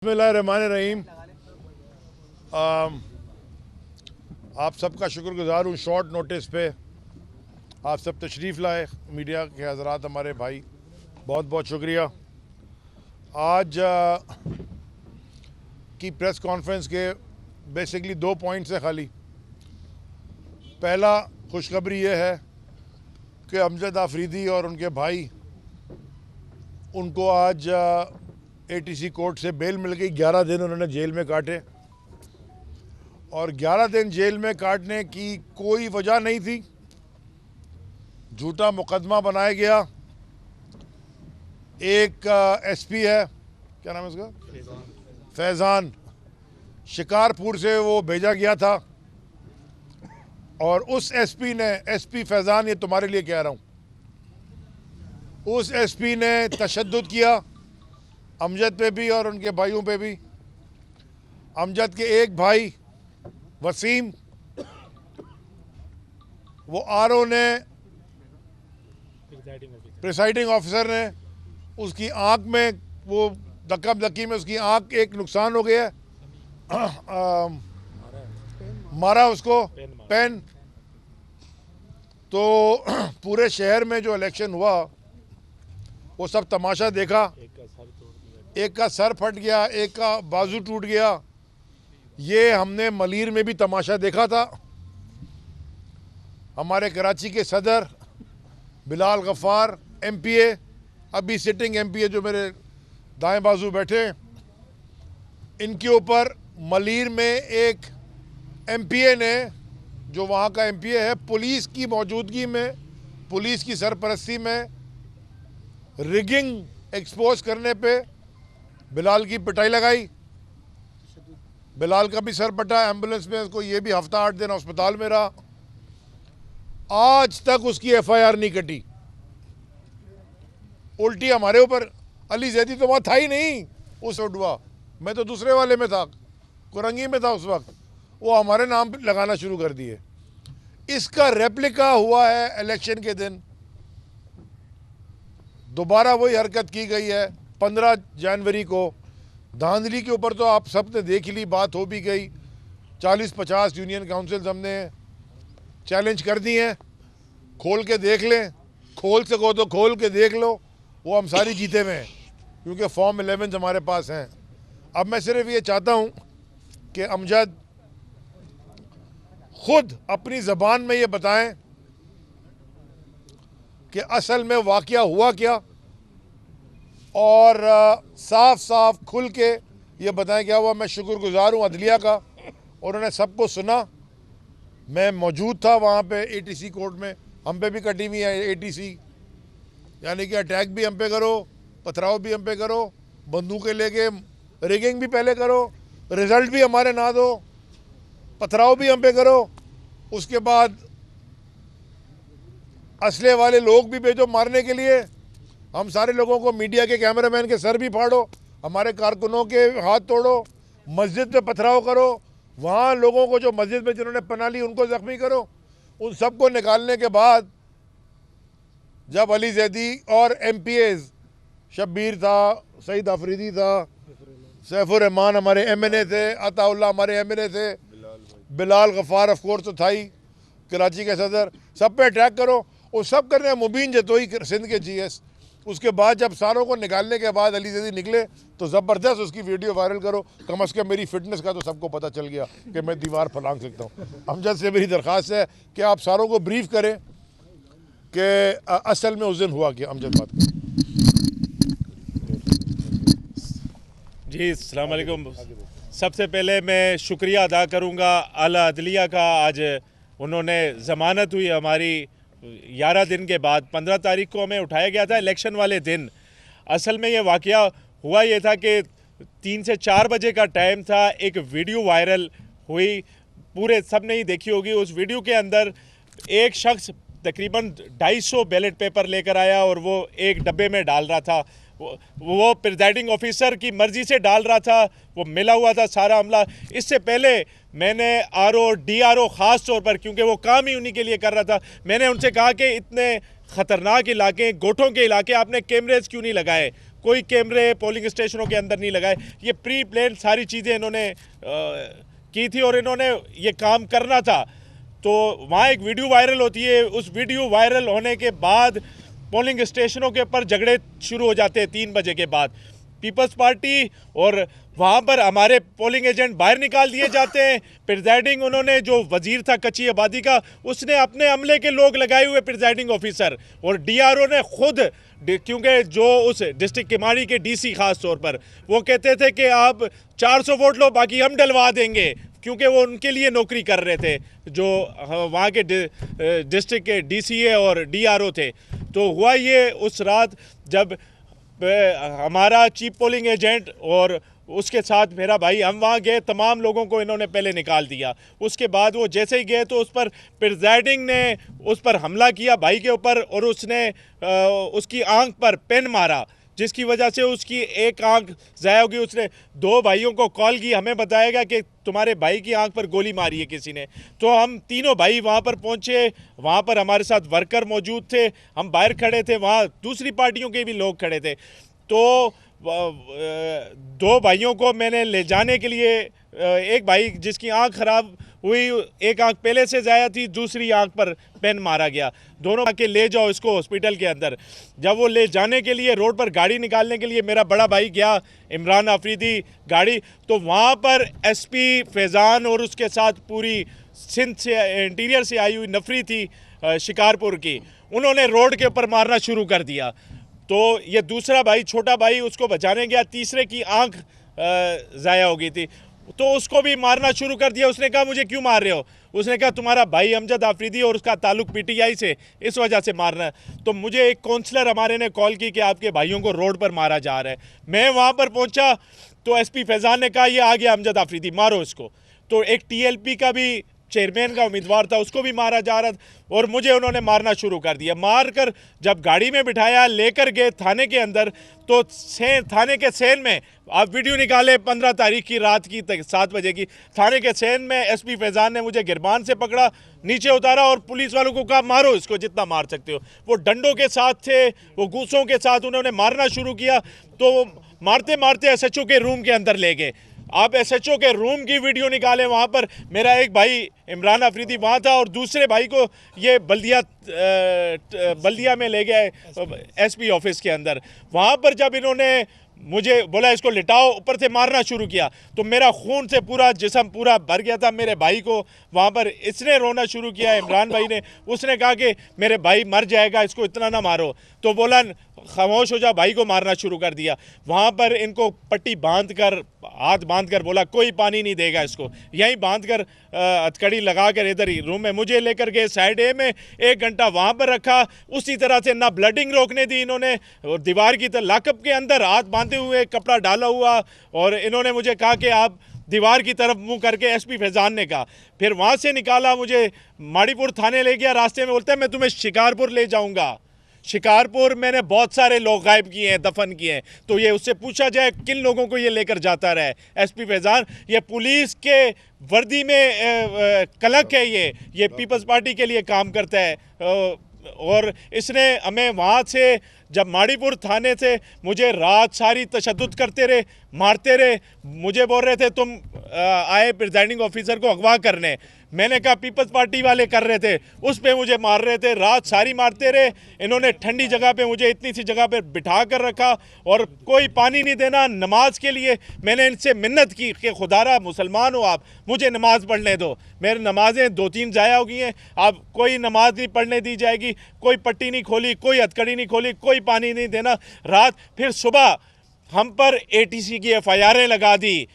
बिस्मिल्लाहिर्रहमानिर्रहीम। आप सबका शुक्रगुजार हूँ। शॉर्ट नोटिस पे आप सब तशरीफ़ लाए, मीडिया के हज़रात, हमारे भाई, बहुत बहुत शुक्रिया। आज की प्रेस कॉन्फ्रेंस के बेसिकली 2 पॉइंट्स हैं खाली। पहला खुशखबरी ये है कि अमजद आफरीदी और उनके भाई, उनको आज एटीसी कोर्ट से बेल मिल गई। 11 दिन उन्होंने जेल में काटे और 11 दिन जेल में काटने की कोई वजह नहीं थी। झूठा मुकदमा बनाया गया। एक एसपी है, क्या नाम है उसका, फैज़ान, शिकारपुर से वो भेजा गया था और उस एसपी ने, एसपी फैज़ान, ये तुम्हारे लिए कह रहा हूँ, उस एसपी ने तशद्दुद किया अमजद पे भी और उनके भाइयों पे भी। अमजद के एक भाई वसीम, वो आरओ ने, प्रिसाइडिंग ऑफिसर ने, उसकी आंख में, वो धक्का धक्की में उसकी आंख एक नुकसान हो गया, मारा उसको पेन। तो पूरे शहर में जो इलेक्शन हुआ वो सब तमाशा देखा। एक का सर फट गया, एक का बाजू टूट गया। ये हमने मलीर में भी तमाशा देखा था। हमारे कराची के सदर बिलाल गफ़ार एमपीए, अभी सिटिंग एमपीए, जो मेरे दाएं बाजू बैठे, इनके ऊपर मलीर में एक एमपीए ने, जो वहाँ का एमपीए है, पुलिस की मौजूदगी में, पुलिस की सरपरस्ती में रिगिंग एक्सपोज करने पे बिलाल की पिटाई लगाई। बिलाल का भी सर फटा एम्बुलेंस में, उसको ये भी हफ्ता 8 दिन अस्पताल में रहा। आज तक उसकी एफआईआर नहीं कटी। उल्टी हमारे ऊपर। अली जैदी तो वहाँ था ही नहीं उस उडवा, मैं तो दूसरे वाले में था, कुरंगी में था उस वक्त। वो हमारे नाम लगाना शुरू कर दिए। इसका रेप्लिका हुआ है इलेक्शन के दिन। दोबारा वही हरकत की गई है 15 जनवरी को। धांधली के ऊपर तो आप सब ने देख ली, बात हो भी गई। 40-50 यूनियन काउंसिल्स हमने चैलेंज कर दी हैं। खोल के देख लें, खोल सको तो खोल के देख लो, वो हम सारी जीते हुए हैं, क्योंकि फॉर्म 11 हमारे पास हैं। अब मैं सिर्फ ये चाहता हूँ कि अमजद खुद अपनी ज़बान में ये बताएं कि असल में वाक़या हुआ क्या, और साफ साफ खुल के ये बताएं क्या हुआ। मैं शुक्रगुजार हूँ अदलिया का, उन्होंने सबको सुना। मैं मौजूद था वहाँ पे एटीसी कोर्ट में। हम पे भी कटी हुई है एटीसी, यानी कि अटैक भी हम पे करो, पथराव भी हम पे करो, बंदूकें लेके रिगिंग भी पहले करो, रिजल्ट भी हमारे ना दो, पथराव भी हम पे करो, उसके बाद असले वाले लोग भी भेजो मारने के लिए। हम सारे लोगों को, मीडिया के कैमरामैन के सर भी फाड़ो, हमारे कारकुनों के हाथ तोड़ो, मस्जिद पे पथराव करो, वहाँ लोगों को जो मस्जिद में जिन्होंने पनाह ली उनको ज़ख्मी करो। उन सबको निकालने के बाद जब अली जैदी और एमपीएज, शब्बीर था, सईद आफरीदी था, सैफुर रहमान हमारे एमएनए थे, अताउल्ला हमारे एमएनए थे, बिलाल गफ़ार ऑफ कोर्स तो था ही, कराची के सदर, सब पे अटैक करो। वो सब करने मुबीन जतोई सिंध के जीएस। उसके बाद जब सारों को निकालने के बाद अली जैदी निकले तो ज़बरदस्त उसकी वीडियो वायरल करो। कम अज़ कम मेरी फिटनेस का तो सबको पता चल गया कि मैं दीवार फलांग सकता हूँ। अमजद से मेरी दरख्वास्त है कि आप सारों को ब्रीफ करें कि असल में उस दिन हुआ क्या। अमजद बात करें। जी अस्सलाम वालेकुम। सबसे पहले मैं शुक्रिया अदा करूँगा आला अदलिया का। आज उन्होंने ज़मानत हुई हमारी 11 दिन के बाद। 15 तारीख को हमें उठाया गया था इलेक्शन वाले दिन। असल में ये वाक़या हुआ ये था कि 3 से 4 बजे का टाइम था। एक वीडियो वायरल हुई, पूरे सब ने ही देखी होगी। उस वीडियो के अंदर एक शख्स तकरीबन 250 बैलेट पेपर लेकर आया और वो एक डब्बे में डाल रहा था। वो प्रिजाइडिंग ऑफिसर की मर्ज़ी से डाल रहा था, वो मिला हुआ था सारा अमला। इससे पहले मैंने आरओ डीआरओ ख़ास तौर पर, क्योंकि वो काम ही उन्हीं के लिए कर रहा था, मैंने उनसे कहा कि इतने ख़तरनाक इलाके, गोठों के इलाके, आपने कैमरेज क्यों नहीं लगाए? कोई कैमरे पोलिंग स्टेशनों के अंदर नहीं लगाए। ये प्री प्लान सारी चीज़ें इन्होंने की थी और इन्होंने ये काम करना था। तो वहाँ एक वीडियो वायरल होती है, उस वीडियो वायरल होने के बाद पोलिंग स्टेशनों के ऊपर झगड़े शुरू हो जाते हैं 3 बजे के बाद। पीपल्स पार्टी और वहाँ पर हमारे पोलिंग एजेंट बाहर निकाल दिए जाते हैं। प्रिजाइडिंग उन्होंने जो वजीर था कच्ची आबादी का, उसने अपने अमले के लोग लगाए हुए प्रिजाइडिंग ऑफिसर, और डीआरओ ने खुद, क्योंकि जो उस डिस्ट्रिक्ट किमाड़ी के डीसी खास तौर पर वो कहते थे कि आप 400 वोट लो बाकी हम डलवा देंगे, क्योंकि वो उनके लिए नौकरी कर रहे थे जो वहाँ के डिस्ट्रिक्ट के डीसीए और डीआरओ थे। तो हुआ ये उस रात जब हमारा चीफ पोलिंग एजेंट और उसके साथ मेरा भाई, हम वहाँ गए, तमाम लोगों को इन्होंने पहले निकाल दिया। उसके बाद वो जैसे ही गए तो उस पर प्रिजाइडिंग ने उस पर हमला किया भाई के ऊपर, और उसने उसकी आंख पर पेन मारा, जिसकी वजह से उसकी एक आंख ज़ाया होगी। उसने 2 भाइयों को कॉल की, हमें बताया गया कि तुम्हारे भाई की आंख पर गोली मारी है किसी ने। तो हम तीनों भाई वहाँ पर पहुँचे, वहाँ पर हमारे साथ वर्कर मौजूद थे, हम बाहर खड़े थे, वहाँ दूसरी पार्टियों के भी लोग खड़े थे। तो 2 भाइयों को मैंने ले जाने के लिए, एक भाई जिसकी आंख ख़राब हुई, एक आंख पहले से ज़ाया थी, दूसरी आंख पर पेन मारा गया, दोनों आके ले जाओ इसको हॉस्पिटल के अंदर। जब वो ले जाने के लिए रोड पर गाड़ी निकालने के लिए मेरा बड़ा भाई गया, इमरान आफरीदी गाड़ी, तो वहाँ पर एसपी फैज़ान और उसके साथ पूरी सिंध से इंटीरियर से आई हुई नफरी थी शिकारपुर की, उन्होंने रोड के ऊपर मारना शुरू कर दिया। तो ये दूसरा भाई, छोटा भाई, उसको बचाने गया, तीसरे की आंख ज़ाया हो गई थी, तो उसको भी मारना शुरू कर दिया। उसने कहा मुझे क्यों मार रहे हो? उसने कहा तुम्हारा भाई अमजद आफरीदी और उसका ताल्लुक पीटीआई से, इस वजह से मारना है। तो मुझे एक काउंसलर हमारे ने कॉल की कि आपके भाइयों को रोड पर मारा जा रहा है। मैं वहाँ पर पहुँचा तो एसपी फैज़ान ने कहा ये आ गया अमजद आफरीदी, मारो इसको। तो एक टीएलपी का भी चेयरमैन का उम्मीदवार था, उसको भी मारा जा रहा था, और मुझे उन्होंने मारना शुरू कर दिया। मार कर जब गाड़ी में बिठाया, लेकर गए थाने के अंदर, तो थाने के सेल में, आप वीडियो निकाले 15 तारीख की रात की 7 बजे की, थाने के सेल में एसपी फैज़ान ने मुझे गिरबान से पकड़ा, नीचे उतारा और पुलिस वालों को कहा मारो इसको जितना मार सकते हो। वो डंडों के साथ थे, वो गूसों के साथ उन्होंने मारना शुरू किया। तो मारते मारते एसएचओ के रूम के अंदर ले गए। आप एसएचओ के रूम की वीडियो निकालें, वहाँ पर मेरा एक भाई इमरान आफरीदी वहाँ था, और दूसरे भाई को ये बल्दिया में ले गए एसपी ऑफिस के अंदर। वहाँ पर जब इन्होंने मुझे बोला इसको लिटाओ, ऊपर से मारना शुरू किया, तो मेरा खून से पूरा जिस्म पूरा भर गया था। मेरे भाई को वहाँ पर इसने रोना शुरू किया, इमरान भाई ने, उसने कहा कि मेरे भाई मर जाएगा, इसको इतना ना मारो। तो बोला खामोश हो जा, भाई को मारना शुरू कर दिया। वहाँ पर इनको पट्टी बांध कर, हाथ बांध कर बोला कोई पानी नहीं देगा इसको, यहीं बांध कर हथकड़ी लगा कर इधर ही रूम में मुझे लेकर गए साइड ए में, 1 घंटा वहाँ पर रखा। उसी तरह से ना ब्लडिंग रोकने दी इन्होंने, और दीवार की तरह लाकअप के अंदर हाथ बांधे हुए, कपड़ा डाला हुआ, और इन्होंने मुझे कहा कि आप दीवार की तरफ मुंह करके, एसपी फैज़ान ने कहा। फिर वहाँ से निकाला, मुझे माड़ीपुर थाने ले गया, रास्ते में बोलते हैं मैं तुम्हें शिकारपुर ले जाऊँगा। शिकारपुर मैंने बहुत सारे लोग गायब किए हैं, दफन किए हैं, तो ये उससे पूछा जाए किन लोगों को ये लेकर जाता रहा है एसपी फैज़ान। ये पुलिस के वर्दी में कलंक है, ये पीपल्स पार्टी के लिए काम करता है, और इसने हमें वहाँ से, जब माड़ीपुर थाने से मुझे रात सारी तशद्दुद करते रहे, मारते रहे, मुझे बोल रहे थे तुम आए प्रिजाइडिंग ऑफिसर को अगवा करने। मैंने कहा पीपल्स पार्टी वाले कर रहे थे, उस पे मुझे मार रहे थे, रात सारी मारते रहे। इन्होंने ठंडी जगह पे मुझे इतनी सी जगह पे बिठा कर रखा, और कोई पानी नहीं देना। नमाज के लिए मैंने इनसे मिन्नत की कि खुदारा मुसलमान हो आप, मुझे नमाज़ पढ़ने दो। मेरी नमाज़ें 2-3 ज़ाया हो गई हैं, अब कोई नमाज नहीं पढ़ने दी जाएगी। कोई पट्टी नहीं खोली, कोई हथकड़ी नहीं खोली, कोई पानी नहीं देना रात। फिर सुबह हम पर एटीसी की एफआईआरें लगा दी,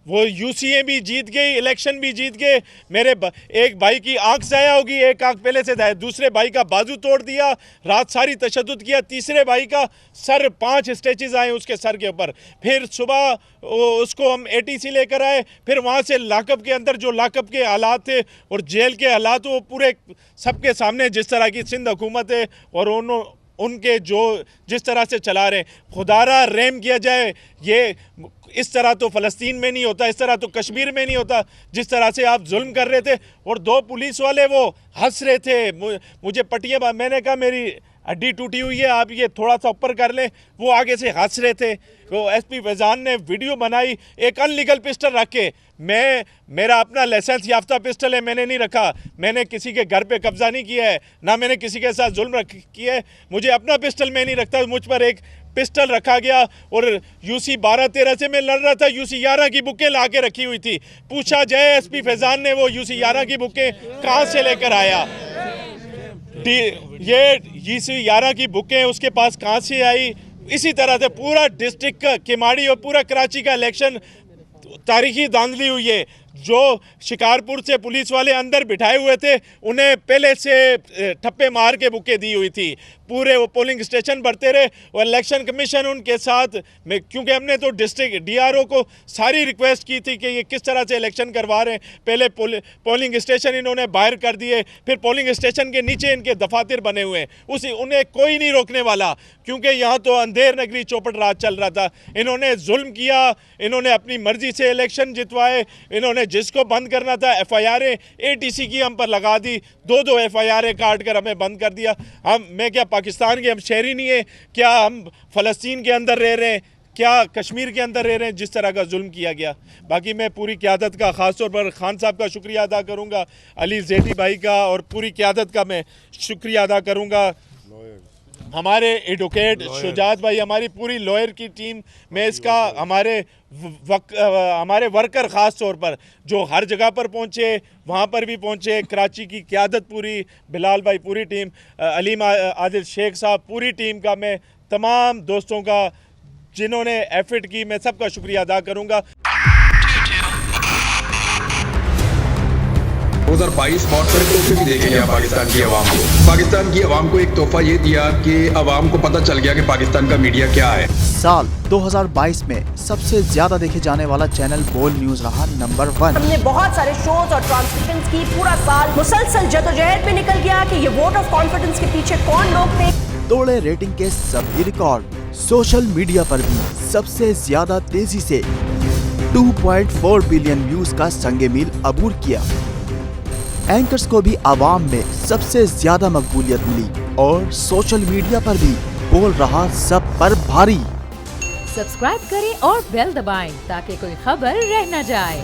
वो यूसीए भी जीत गई, इलेक्शन भी जीत गए। मेरे एक भाई की आंख ज़ाया होगी, एक आंख पहले से ज़ाया, दूसरे भाई का बाजू तोड़ दिया, रात सारी तशद्दुद किया, तीसरे भाई का सर 5 स्टेचेस आए उसके सर के ऊपर। फिर सुबह उसको हम एटीसी लेकर आए, फिर वहाँ से लाकअप के अंदर जो लाकअप के हालात थे और जेल के हालात, वो पूरे सबके सामने जिस तरह की सिंध हुकूमत है और उनके जो जिस तरह से चला रहे, खुदारा रहम किया जाए। ये इस तरह तो फ़लस्तीन में नहीं होता, इस तरह तो कश्मीर में नहीं होता, जिस तरह से आप जुल्म कर रहे थे। और 2 पुलिस वाले वो हंस रहे थे, मुझे पटिया, मैंने कहा मेरी हड्डी टूटी हुई है, आप ये थोड़ा सा ऊपर कर लें। वो आगे से हंस रहे थे। वो एसपी फैजान ने वीडियो बनाई एक अनलीगल पिस्टल रख के। मेरा अपना लाइसेंस याफ्ता पिस्टल है, मैंने नहीं रखा। मैंने किसी के घर पे कब्जा नहीं किया है, ना मैंने किसी के साथ जुल्म किया है। मुझे अपना पिस्टल मैं नहीं रखता, मुझ पर एक पिस्टल रखा गया और यूसी 12-13 से मैं लड़ रहा था। यूसी 11 की बुकें ला के रखी हुई थी। पूछा जाए एसपी फैजान ने वो यूसी 11 की बुकें कहाँ से लेकर आया। ये यूसी 11 की बुकें उसके पास कहाँ से आई। इसी तरह से पूरा डिस्ट्रिक्ट का किमाड़ी और पूरा कराची का इलेक्शन तारीखी धांधली हुई है। जो शिकारपुर से पुलिस वाले अंदर बिठाए हुए थे उन्हें पहले से ठप्पे मार के बुकें दी हुई थी। पूरे वो पोलिंग स्टेशन भरते रहे और इलेक्शन कमीशन उनके साथ में, क्योंकि हमने तो डिस्ट्रिक्ट डीआरओ को सारी रिक्वेस्ट की थी कि ये किस तरह से इलेक्शन करवा रहे हैं। पहले पोलिंग स्टेशन इन्होंने बाहर कर दिए, फिर पोलिंग स्टेशन के नीचे इनके दफातर बने हुए हैं। उन्हें कोई नहीं रोकने वाला, क्योंकि यहाँ तो अंधेर नगरी चौपट राज चल रहा था। इन्होंने जुल्म किया, इन्होंने अपनी मर्जी से इलेक्शन जितवाए। इन्होंने जिसको बंद करना था FIR ATC की हम पर लगा दी। 2 FIR काट कर हमें बंद कर दिया। मैं क्या पाकिस्तान के हम शहरी नहीं है? क्या हम फ़लस्तीन के अंदर रह रहे हैं? क्या कश्मीर के अंदर रह रहे हैं? जिस तरह का जुल्म किया गया। बाकी मैं पूरी क़यादत का, ख़ास तौर पर खान साहब का शुक्रिया अदा करूँगा, अली ज़ैदी भाई का और पूरी क़यादत का मैं शुक्रिया अदा करूँगा। हमारे एडवोकेट शुजात भाई, हमारी पूरी लॉयर की टीम में इसका, हमारे वर्कर ख़ास तौर पर जो हर जगह पर पहुँचे, वहाँ पर भी पहुँचे। कराची की क़यादत पूरी, बिलाल भाई, पूरी टीम, अलीम आदिल शेख साहब, पूरी टीम का, मैं तमाम दोस्तों का जिन्होंने एफर्ट की, मैं सबका शुक्रिया अदा करूँगा। 2022 बहुत सारे तोहफे भी देखे गया पाकिस्तान की आवाम को। पाकिस्तान की आवाम को एक तोहफा ये दिया कि आवाम को पता चल गया कि पाकिस्तान का मीडिया क्या है। साल 2022 में सबसे ज्यादा देखे जाने वाला चैनल बोल न्यूज रहा नंबर 1। हमने बहुत सारे शोज और ट्रांसमिशंस की। पूरा साल मुसलसल जदोजहद में निकल गया कि ये वोट ऑफ कॉन्फिडेंस के पीछे कौन लोग थे। तोड़े रेटिंग के सभी रिकॉर्ड। सोशल मीडिया पर भी सबसे ज्यादा तेजी से 2.4 बिलियन व्यूज का संगे मील अबूर किया। एंकर्स को भी आवाम में सबसे ज्यादा मकबूलियत मिली और सोशल मीडिया पर भी बोल रहा सब पर भारी। सब्सक्राइब करें और बेल दबाएं ताकि कोई खबर रह न जाए।